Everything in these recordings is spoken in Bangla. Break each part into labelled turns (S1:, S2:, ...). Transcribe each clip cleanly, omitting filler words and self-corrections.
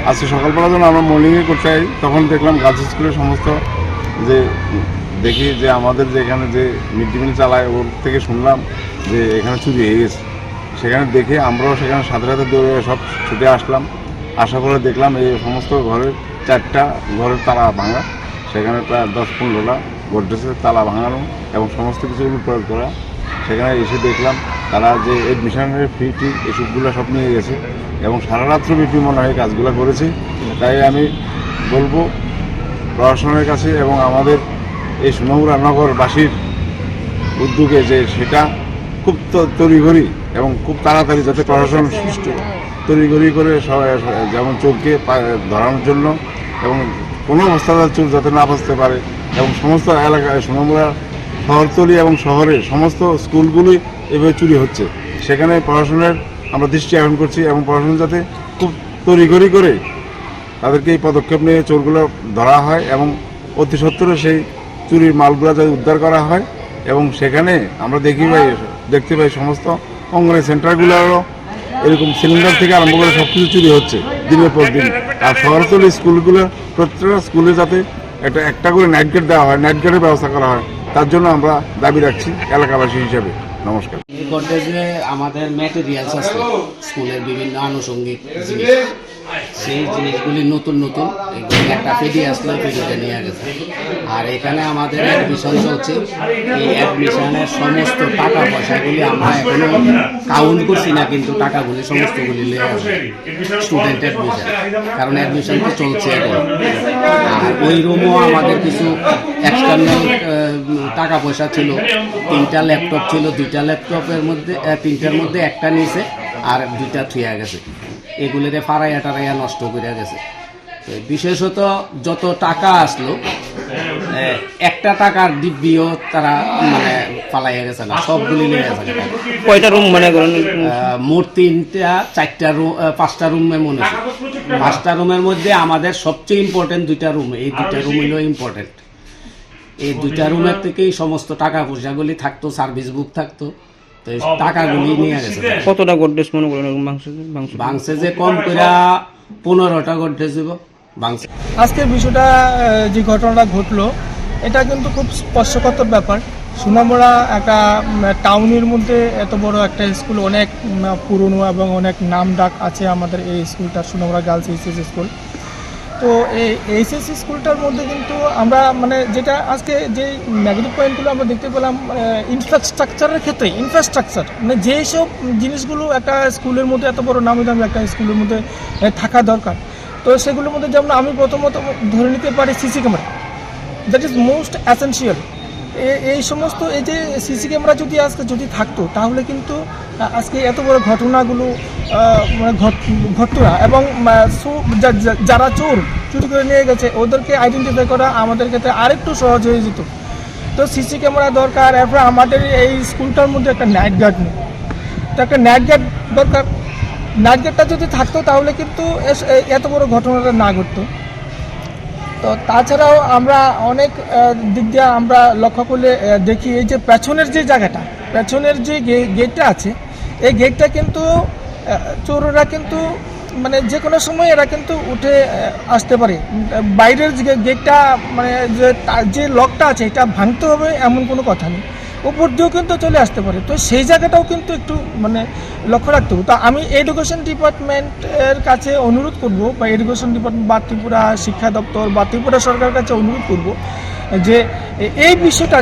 S1: আজকে সকালবেলা যখন আমরা মর্নিংয়ে করতে যাই তখন দেখলাম গার্লস স্কুলের সমস্ত যে দেখি যে আমাদের যে এখানে যে মিড ডে মিল চালায় ওর থেকে শুনলাম যে এখানে চুরি হয়ে গেছে। সেখানে দেখে আমরাও সেখানে সাথে সাথে দৌড়ে সব ছুটে আসলাম। আসার পরে দেখলাম এই সমস্ত ঘরের 4টা ঘরের তালা ভাঙা, সেখানে প্রায় 10-15টা গোডরেজের তালা ভাঙানো এবং সমস্ত কিছু প্রয়োগ করা। সেখানে এসে দেখলাম তারা যে এডমিশনের ফি এসবগুলো সব নিয়ে গেছে এবং সারা রাত্রব্যাপী মনে হয় কাজগুলো করেছে। তাই আমি বলবো প্রশাসনের কাছে এবং আমাদের এই সোনামুড়া নগরবাসীর উদ্যোগে যে সেটা খুব তড়িঘড়ি এবং খুব তাড়াতাড়ি যাতে প্রশাসন সুষ্ঠু তড়িঘড়ি করে যেমন চোরকে ধরানোর জন্য এবং কোনো অবস্থাতে চোর যাতে না বাঁচতে পারে এবং সমস্ত এলাকায় সোনামুড়া শহরতলি এবং শহরের সমস্ত স্কুলগুলি এভাবে চুরি হচ্ছে, সেখানে প্রশাসনের আমরা দৃষ্টি আকর্ষণ করছি এবং প্রশাসন যাতে খুব তড়িঘড়ি করে তাদেরকে এই পদক্ষেপ নিয়ে চোরগুলো ধরা হয় এবং অতি সত্বরে সেই চুরির মালগুলো যাতে উদ্ধার করা হয়। এবং সেখানে আমরা দেখতে পাই সমস্ত অঙ্গনের সেন্টারগুলোরও এরকম সিলিন্ডার থেকে আরম্ভ করে সব কিছু চুরি হচ্ছে দিনের পর দিন। আর শহরতলি স্কুলগুলো প্রত্যেকটা স্কুলে যাতে একটা করে নাইট গার্ড দেওয়া হয়, নাইট গার্ডের ব্যবস্থা করা হয়, তার জন্য আমরা দাবি রাখছি এলাকাবাসী হিসাবে। নমস্কার।
S2: এই গডরেজে আমাদের ম্যাটেরিয়ালস আছে স্কুলের বিভিন্ন আনুষঙ্গিক জিনিস, সেই জিনিসগুলি নতুন এগুলি একটা পেডি আসলে পেডিটা নিয়ে গেছে। আর এখানে আমাদের অ্যাডমিশন চলছে, এই অ্যাডমিশনের সমস্ত টাকা পয়সাগুলি আমরা এখনো কাউন্ট করছি না, কিন্তু টাকাগুলি সমস্তগুলি নিয়ে আসে স্টুডেন্ট অ্যাডমিশন, কারণ অ্যাডমিশন তো চলছে এখন। আর ওই রুমও আমাদের কিছু এক্সটার্নাল টাকা পয়সা ছিল, 3টা ল্যাপটপ ছিল, 2টা ল্যাপটপের মধ্যে 3টার মধ্যে একটা নিয়েছে আর 2টা থুয়া গেছে, এগুলিরে ফারাইয়া টারাইয়া নষ্ট করে গেছে। বিশেষত যত টাকা আসলো একটা টাকার দিব্যিও তারা মানে ফালাইয়া গেছে না, সবগুলি নিয়ে গেছে।
S3: কয়টা রুম মনে করেন?
S2: মোট 3টা 4টা রুম 5টা রুমে মনে হয়। 5টা রুমের মধ্যে আমাদের সবচেয়ে ইম্পর্টেন্ট 2টা রুম, এই 2টা রুম হলো ইম্পর্টেন্ট। এই 2টা রুমের থেকেই সমস্ত টাকা পয়সাগুলি থাকতো, সার্ভিস বুক থাকতো, তো এই টাকাগুলি নিয়ে গেছে।
S3: কতটা গডরেজ মনে করেন
S2: বাংসে যে কম করে 15টা গডরেজ দিব বাংসে।
S4: আজকের বিষয়টা যে ঘটনাটা ঘটলো এটা কিন্তু খুব স্পর্শকাতর ব্যাপার। সোনামুড়া একটা টাউনের মধ্যে এত বড় একটা স্কুল, অনেক পুরনো এবং অনেক নাম ডাক আছে আমাদের এই স্কুলটা, সোনামুড়া গার্লস এইচএস স্কুল। তো এই এইচএস স্কুলটার মধ্যে কিন্তু আমরা মানে যেটা আজকে যে নেগেটিভ পয়েন্টগুলো আমরা দেখতে পেলাম ইনফ্রাস্ট্রাকচারের ক্ষেত্রে, ইনফ্রাস্ট্রাকচার মানে যেসব জিনিসগুলো একটা স্কুলের মধ্যে এত বড় নামি দামি একটা স্কুলের মধ্যে থাকা দরকার, তো সেগুলোর মধ্যে যেমন আমি প্রথমত ধরে নিতে পারি CC camera, that is most essential. এই সমস্ত এই যে সিসি ক্যামেরা যদি থাকতো তাহলে কিন্তু আজকে এত বড় ঘটনাগুলো ঘটতো না এবং যারা চুরি করে নিয়ে গেছে ওদেরকে আইডেন্টিফাই করা আমাদের ক্ষেত্রে আরেকটু সহজ হয়ে যেত। তো সিসি ক্যামেরা দরকার, এরপর আমাদের এই স্কুলটার মধ্যে একটা নাইট গার্ড নেই, তো একটা নাইট গার্ড দরকার। নাইট গার্ডটা যদি থাকতো তাহলে কিন্তু এত বড় ঘটনাটা না ঘটতো। তো তাছাড়াও আমরা অনেক দিক দিয়ে আমরা লক্ষ্য করলে দেখি এই যে পেছনের যে জায়গাটা, পেছনের যে গেটটা আছে, এই গেটটা কিন্তু চোররা কিন্তু মানে যে কোনো সময় এরা কিন্তু উঠে আসতে পারে। বাইরের যে গেটটা মানে যে লকটা আছে এটা ভাঙতে হবে এমন কোনো কথা নেই, উপর দিয়েও কিন্তু চলে আসতে পারে। তো সেই জায়গাটাও কিন্তু একটু মানে লক্ষ্য রাখতে হবে। তা আমি এডুকেশন ডিপার্টমেন্টের কাছে অনুরোধ করব, বা এডুকেশন ডিপার্টমেন্ট বা ত্রিপুরা শিক্ষা দপ্তর বা ত্রিপুরা সরকারের কাছে অনুরোধ করব যে এই বিষয়টা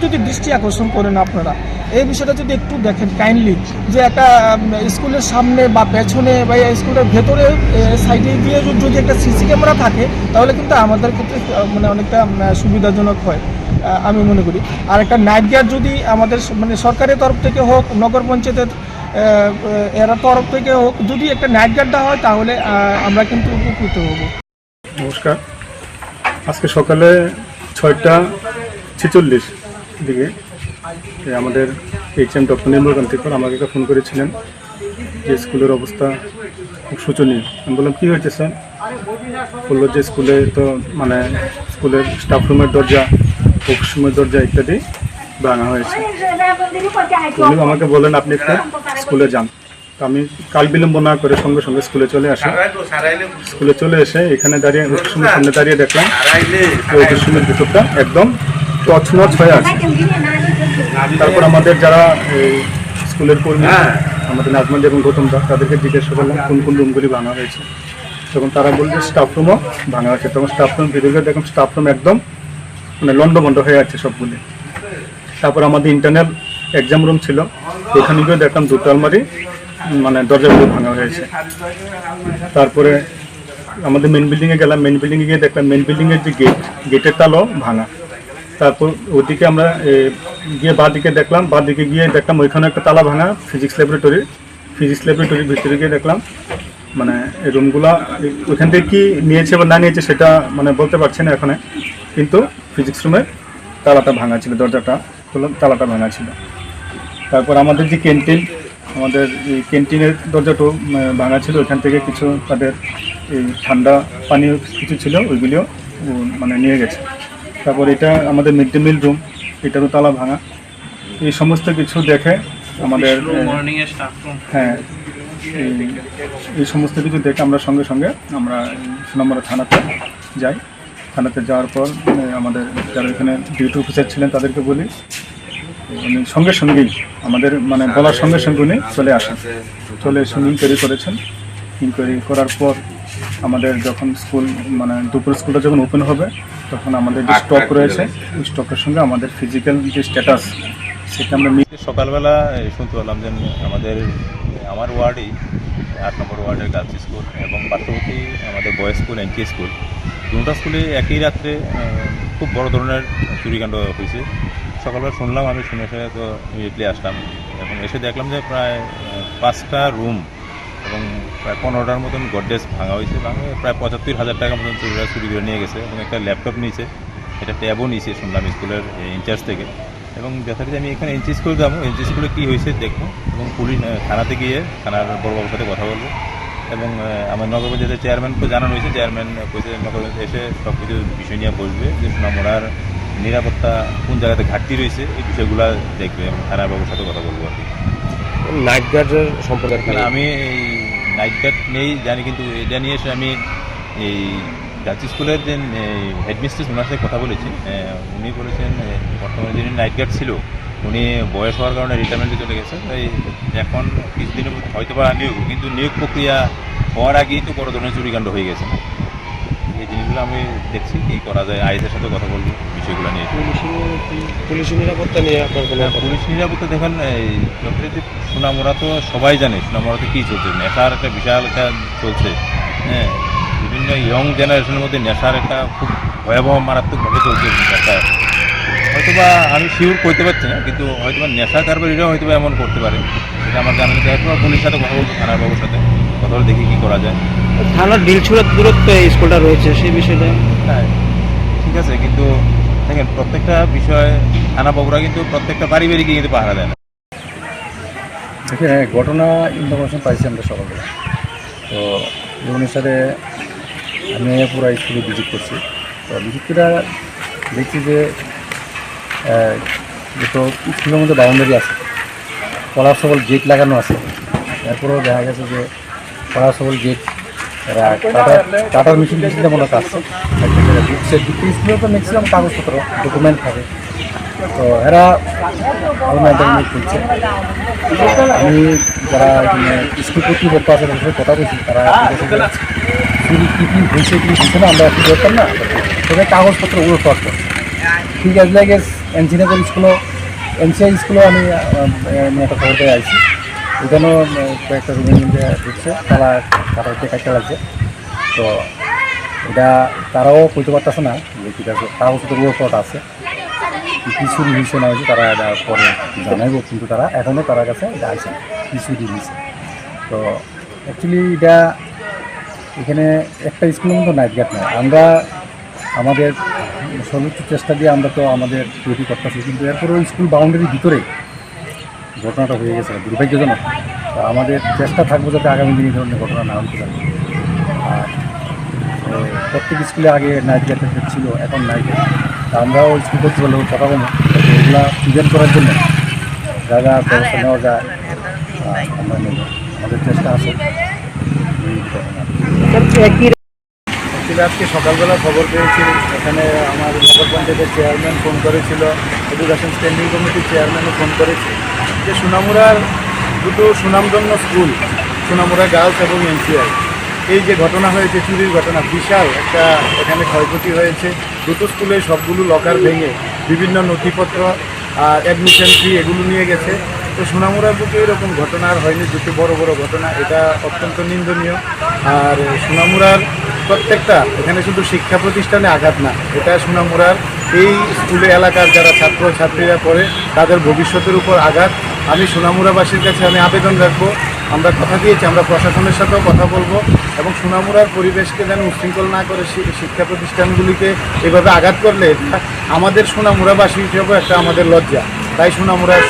S4: যদি দৃষ্টি আকর্ষণ করেন আপনারা, এই বিষয়টা যদি একটু দেখেন কাইন্ডলি, যে একটা স্কুলের সামনে বা পেছনে বা স্কুলের ভেতরে সাইডে গিয়ে যদি একটা সিসি ক্যামেরা থাকে তাহলে কিন্তু আমাদের ক্ষেত্রে মানে অনেকটা সুবিধাজনক হয় আমি মনে করি। আর একটা নাইট গার্ড যদি আমাদের মানে সরকারের তরফ থেকে হোক, নগর পঞ্চায়েতের এরা তরফ থেকে হোক, যদি একটা নাইট গার্ড দেওয়া হয় তাহলে আমরা কিন্তু উপকৃত হব।
S5: নমস্কার। আজকে সকালে 6:46 দিকে আমাদের HM ডক্টর নির্মলকান্তিকর আমাকে একটা ফোন করেছিলেন যে স্কুলের অবস্থা খুব শোচনীয়। আমি বললাম কী হয়েছে স্যার? বললো যে স্কুলে তো মানে স্কুলের স্টাফ রুমের দরজা, ওয়াশরুমের দরজা ইত্যাদি ভাঙা হয়েছে। উনি আমাকে বলেন আপনি একটু স্কুলে যান। তো আমি কাল বিলম্ব না করে সঙ্গে সঙ্গে স্কুলে চলে আসি। স্কুলে চলে এসে এখানে দাঁড়িয়ে ওষুধের সামনে দাঁড়িয়ে দেখলাম ওষুধের ভিতরটা একদম তছনছ হয়ে আছে। তারপর আমাদের যারা স্কুলের কর্মী আমাদের নাজমান এবং গৌতম দা তাদেরকে জিজ্ঞাসা করলাম কোন কোন রুমগুলি ভাঙা হয়েছে। তখন তারা বলছে স্টাফ রুমও ভাঙা হয়েছে। তখন স্টাফ রুম ভিতরে দেখলাম স্টাফ রুম একদম মানে লন্ডভন্ড হয়ে আছে সবগুলি। তারপর আমাদের ইন্টারনাল এক্সাম রুম ছিল, ওখানে গিয়ে দেখলাম দুটো আলমারি মানে দরজাগুলো ভাঙা হয়েছে। তারপরে আমাদের মেন বিল্ডিংয়ে গেলাম, মেন বিল্ডিংয়ে গিয়ে দেখলাম মেন বিল্ডিংয়ের যে গেটের তালও ভাঙা। তারপর ওদিকে আমরা গিয়ে বাঁদিকে দেখলাম, বাঁদিকে গিয়ে দেখলাম ওইখানে একটা তালা ভাঙা ফিজিক্স ল্যাবরেটরির ভিতরে গিয়ে দেখলাম মানে এই রুমগুলা ওইখান থেকে কি নিয়েছে বা না নিয়েছে সেটা মানে বলতে পারছি না এখানে, কিন্তু ফিজিক্স রুমের তালাটা ভাঙা ছিল, দরজাটা তালাটা ভাঙা ছিল। তারপর আমাদের যে ক্যান্টিন, আমাদের এই ক্যান্টিনের দরজাটাও ভাঙা ছিল, ওইখান থেকে কিছু তাদের এই ঠান্ডা পানীয় কিছু ছিল ওইগুলিও মানে নিয়ে গেছে। তারপর এটা আমাদের মিড ডে মিল রুম, এটারও তালা ভাঙা। এই সমস্ত কিছু দেখে আমাদের হ্যাঁ এই সমস্ত কিছু দেখে আমরা সঙ্গে সঙ্গে আমরা সোনামুড়া থানাতে যাই। থানাতে যাওয়ার পর আমাদের যারা এখানে ডিউটি অফিসার ছিলেন তাদেরকে বলি, উনি সঙ্গে সঙ্গেই আমাদের মানে বলার সঙ্গে সঙ্গে উনি চলে আসেন, চলে এসে ইনকোয়ারি করেছেন। ইনকোয়ারি করার পর আমাদের যখন স্কুল মানে দুপুর স্কুলটা যখন ওপেন হবে তখন আমাদের যে স্টক রয়েছে ওই স্টকের সঙ্গে আমাদের ফিজিক্যাল যে স্ট্যাটাস সেটা আমরা
S6: সকালবেলা শুনতে পেলাম যে আমার ওয়ার্ডেই 8 নম্বর ওয়ার্ডের গার্লস স্কুল এবং পার্শ্ববর্তী আমাদের বয়েজ স্কুল এনটি স্কুল, দুটো স্কুলে একই রাত্রে খুব বড় ধরনের চুরিকাণ্ড হয়েছে। সকালবেলা শুনলাম, আমি শুনে এসে তো ইমিডিয়েটলি আসলাম এবং এসে দেখলাম যে প্রায় 5টা রুম এবং প্রায় 15টার মতন গডরেজ ভাঙা হয়েছে। প্রায় 75,000 টাকা মতন চুরি করে নিয়ে গেছে এবং একটা ল্যাপটপ নিয়েছে, এটা ট্যাবও নিয়েছে শুনলাম স্কুলের ইনচার্জ থেকে। এবং যথারীতি আমি এখানে এনসি স্কুল যাবো, এনসি স্কুলে কী হয়েছে দেখবো এবং পুলিশ থানাতে গিয়ে থানার বড়বাবুর সাথে কথা বলবো এবং আমার নগর পঞ্চায়েতের চেয়ারম্যানকে জানানো হয়েছে। চেয়ারম্যান নগর পঞ্চায়েত এসে সব কিছু বিষয় নিয়ে বসবে যে সোনামুড়ার নিরাপত্তা কোন জায়গাতে ঘাটতি রয়েছে এই বিষয়গুলো দেখবে এবং থানার বাবুর সাথে কথা বলবো আর কি।
S3: নাইট গার্ডের সম্পর্কে
S6: আমি এই নাইট গার্ড নেই জানি, কিন্তু এটা নিয়ে এসে আমি এই গার্লস স্কুলের যে হেডমিস্ট্রেস ওনার সাথে কথা বলেছি। উনি বলেছেন বর্তমানে যিনি নাইট গার্ড ছিল উনি বয়স হওয়ার কারণে রিটায়ারমেন্টে চলে গেছে। তাই এখন কিছুদিনের মধ্যে হয়তো বা নিয়োগ, কিন্তু নিয়োগ প্রক্রিয়া হওয়ার আগেই তো বড় ধরনের চুরিকাণ্ড হয়ে গেছে। এই জিনিসগুলো আমি দেখছি কী করা যায়, আইসের সাথে কথা বলবো বিষয়গুলো নিয়ে।
S3: পুলিশ নিরাপত্তা নিয়ে আপনার
S6: পুলিশ নিরাপত্তা দেখেন এই যথারীতি সোনামুড়া তো সবাই জানে সোনামুড়াতে কী চলছে, নেশার একটা বিশাল একটা চলছে। হ্যাঁ, বিভিন্ন ইয়ং জেনারেশনের মধ্যে নেশার একটা খুব ভয়াবহ মারাত্মকভাবে চলছে নেশা। হয়তোবা আমি শিওর করতে পারছি না, কিন্তু হয়তোবা নেশা কারবারিরাও হয়তোবা এমন করতে পারে, সেটা আমার জানা নেই। হয়তো পুলিশের সাথে কথা বলবো, থানার বাবুর সাথে কথা বলে দেখি কী করা যায়।
S3: থানার ডিলছুড়ার দূরত্বে এই স্কুলটা রয়েছে, সেই বিষয়টা
S6: হ্যাঁ ঠিক আছে, কিন্তু দেখেন প্রত্যেকটা বিষয় থানা বাবুরা কিন্তু প্রত্যেকটা বাড়ি বাড়িকে কিন্তু পাহারা দেয় না।
S7: দেখে ঘটনা ইনফরমেশন পাইছি আমরা সকালবেলা, তো এই অনুসারে আমি পুরো স্কুলে ভিজিট করছি। তো ভিজিট করে দেখছি যে তো স্কুলের মধ্যে বাউন্ডারি আছে, কলার সবল গেট লাগানো আছে। এরপরেও দেখা গেছে যে কলার সবল গেট টাটার মেশিন টেশিনটা মনে কাটছে একটা জায়গায় ঢুকছে। স্কুলে তো ম্যাক্সিমাম কাগজপত্র ডকুমেন্ট থাকে, তো এরা খুলছে। আমি যারা এখানে স্কুল কর্তৃপক্ষ আছে তাদের সাথে কথা বলছি, তারা চুরি কী কী হয়েছে কী হয়েছে না আমরা একটু করতাম না, তবে কাগজপত্র ওগুলো ফ্রড করছে। ঠিক আছে, লাইক এনসিনগর স্কুলও এনসিআই স্কুলেও আমি একটা খবর দিয়ে আইছি, ওখানেও কয়েকটা রুমের মধ্যে ঢুকছে, তারা কাটা লাগছে। তো এটা তারাও কইতে পারতেছে না যে ঠিক আছে, কাগজপত্র ওগুলো ফ্রড আছে, কী চুরি হয়েছে না হয়েছে তারা এটা পরে জানাইব, কিন্তু তারা এখনও তার কাছে এটা আছে কী চুরি হয়েছে। তো অ্যাকচুয়ালি এটা এখানে একটা স্কুলের মতো নাইট গার্ড নয়, আমরা আমাদের সর্বোচ্চ চেষ্টা দিয়ে আমরা তো আমাদের ডিউটি করতেছি, কিন্তু এরপরেও স্কুল বাউন্ডারির ভিতরে ঘটনাটা হয়ে গেছে, দুর্ভাগ্যজনক। তো আমাদের চেষ্টা থাকবো যাতে আগামী দিনে এই ধরনের ঘটনা না হতে পারে। আর প্রত্যেক স্কুলে আগে নাইট গার্ড ছিল, এখন নাইট গার্ড। আমরাও স্কুল করতে পারলেও কথা বলবো এগুলা প্রিভেন্ট করার জন্য যা যা ব্যবস্থা নেওয়া যায় আমরা নেব। আমাদের চেষ্টা আছে এই ঘটনা।
S3: একই
S5: অ্যাকচুয়ালি আজকে সকালবেলা খবর পেয়েছি, এখানে আমার নগর পঞ্চায়েতের চেয়ারম্যান ফোন করেছিল, এডুকেশন স্ট্যান্ডিং কমিটির চেয়ারম্যানও ফোন করেছে যে সোনামুড়ার দুটো সুনামধন্য স্কুল, সোনামুড়া গার্লস এবং এনসিআই, এই যে ঘটনা হয়েছে, চুরির ঘটনা, বিশাল একটা এখানে ক্ষয়ক্ষতি হয়েছে। দুটো স্কুলে সবগুলো লকার ভেঙে বিভিন্ন নথিপত্র আর অ্যাডমিশন ফি এগুলো নিয়ে গেছে। তো সোনামুড়ার বুকে এরকম ঘটনা আর হয়নি, দুটো বড় বড় ঘটনা, এটা অত্যন্ত নিন্দনীয়। আর সোনামুড়ার প্রত্যেকটা, এখানে শুধু শিক্ষা প্রতিষ্ঠানে আঘাত না, এটা সোনামুড়ার এই স্কুলে এলাকার যারা ছাত্র ছাত্রীরা পড়ে তাদের ভবিষ্যতের উপর আঘাত। আমি সোনামুড়াবাসীর কাছে আমি আবেদন রাখবো, আমরা কথা দিয়েছি, আমরা প্রশাসনের সাথেও কথা বলবো এবং সোনামুড়ার পরিবেশকে যেন উশৃঙ্খল না করে শিক্ষা প্রতিষ্ঠানগুলিকে এভাবে আঘাত করলে এটা আমাদের সোনামুড়াবাসী হিসেবে একটা আমাদের লজ্জা। তাই সোনামুড়ার